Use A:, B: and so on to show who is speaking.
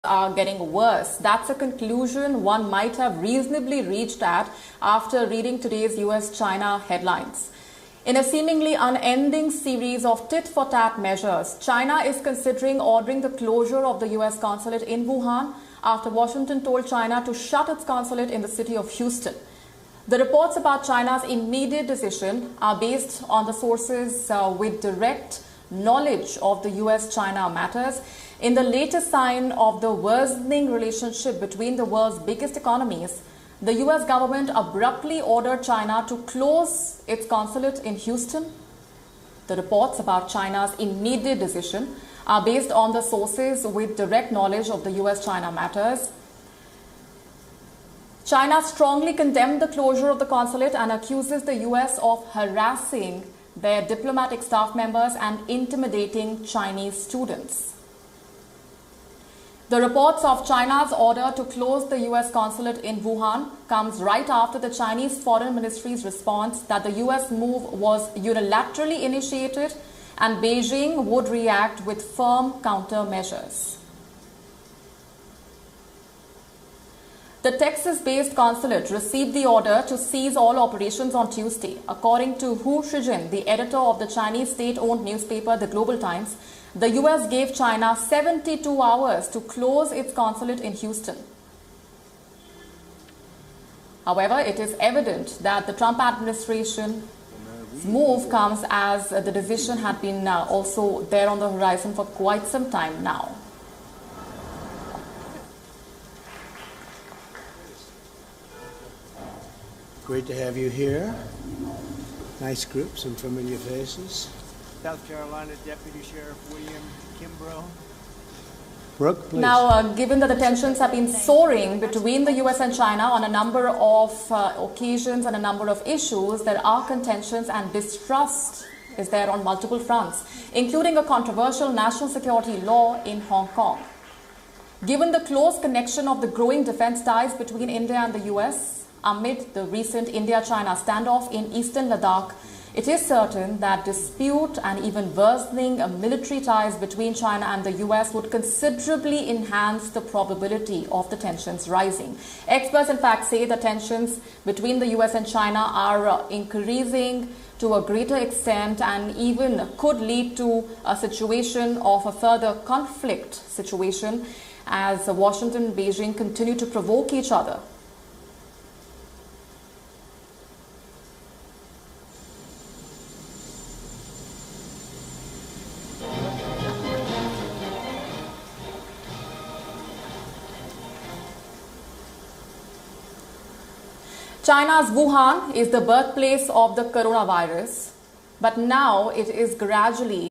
A: are getting worse. That's a conclusion one might have reasonably reached at after reading today's US-China headlines. In a seemingly unending series of tit-for-tat measures, China is considering ordering the closure of the US consulate in Wuhan after Washington told China to shut its consulate in the city of Houston. The reports about China's immediate decision are based on the sources with direct knowledge of the US-China matters. In the latest sign of the worsening relationship between the world's biggest economies, the US government abruptly ordered China to close its consulate in Houston. The reports about China's immediate decision are based on the sources with direct knowledge of the US-China matters. China strongly condemned the closure of the consulate and accuses the US of harassing their diplomatic staff members and intimidating Chinese students. The reports of China's order to close the US consulate in Wuhan comes right after the Chinese Foreign Ministry's response that the US move was unilaterally initiated and Beijing would react with firm countermeasures. The Texas-based consulate received the order to cease all operations on Tuesday. According to Hu Shijin, the editor of the Chinese state-owned newspaper The Global Times, the US gave China 72 hours to close its consulate in Houston. However, it is evident that the Trump administration's move comes as the decision had been also there on the horizon for quite some time now.
B: Great to have you here. Nice group, some familiar faces.
C: South Carolina Deputy Sheriff William Kimbrough.
B: Brooke, please.
A: Now, given that the tensions have been soaring between the US and China on a number of occasions and a number of issues, there are contentions and distrust is there on multiple fronts, including a controversial national security law in Hong Kong. Given the close connection of the growing defense ties between India and the US, amid the recent India-China standoff in eastern Ladakh, it is certain that dispute and even worsening military ties between China and the US would considerably enhance the probability of the tensions rising. Experts, in fact, say the tensions between the US and China are increasing to a greater extent and even could lead to a situation of a further conflict situation as Washington and Beijing continue to provoke each other. China's Wuhan is the birthplace of the coronavirus, but now it is gradually